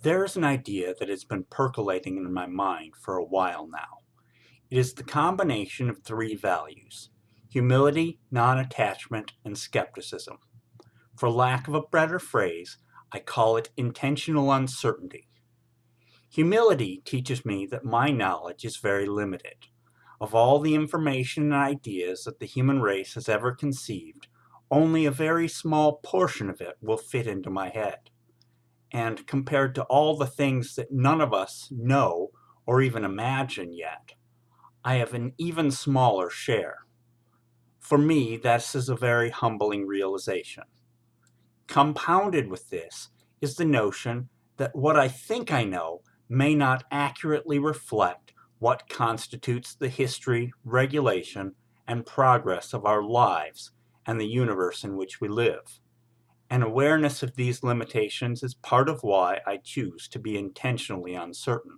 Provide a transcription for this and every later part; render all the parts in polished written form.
There's an idea that has been percolating in my mind for a while now. It is the combination of three values: humility, non-attachment, and skepticism. For lack of a better phrase, I call it intentional uncertainty. Humility teaches me that my knowledge is very limited. Of all the information and ideas that the human race has ever conceived, only a very small portion of it will fit into my head. And compared to all the things that none of us know or even imagine yet, I have an even smaller share. For me, this is a very humbling realization. Compounded with this is the notion that what I think I know may not accurately reflect what constitutes the history, regulation, and progress of our lives and the universe in which we live. An awareness of these limitations is part of why I choose to be intentionally uncertain.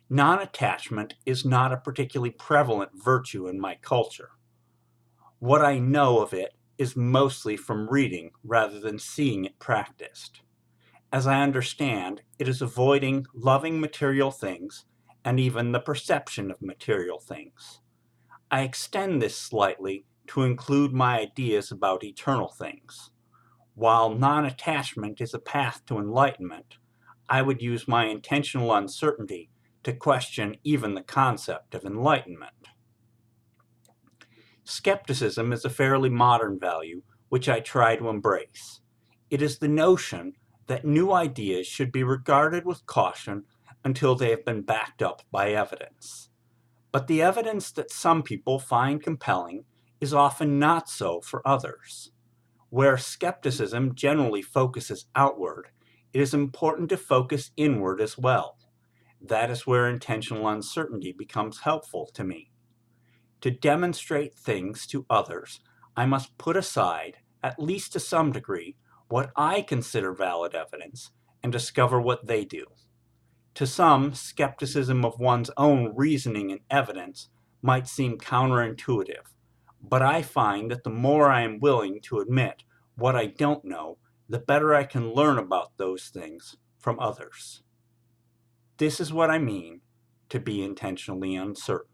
Non-attachment is not a particularly prevalent virtue in my culture. What I know of it is mostly from reading rather than seeing it practiced. As I understand, it is avoiding loving material things and even the perception of material things. I extend this slightly to include my ideas about eternal things. While non-attachment is a path to enlightenment, I would use my intentional uncertainty to question even the concept of enlightenment. Skepticism is a fairly modern value which I try to embrace. It is the notion that new ideas should be regarded with caution until they have been backed up by evidence. But the evidence that some people find compelling is often not so for others. Where skepticism generally focuses outward, it is important to focus inward as well. That is where intentional uncertainty becomes helpful to me. To demonstrate things to others, I must put aside, at least to some degree, what I consider valid evidence and discover what they do. To some, skepticism of one's own reasoning and evidence might seem counterintuitive, but I find that the more I am willing to admit what I don't know, the better I can learn about those things from others. This is what I mean to be intentionally uncertain.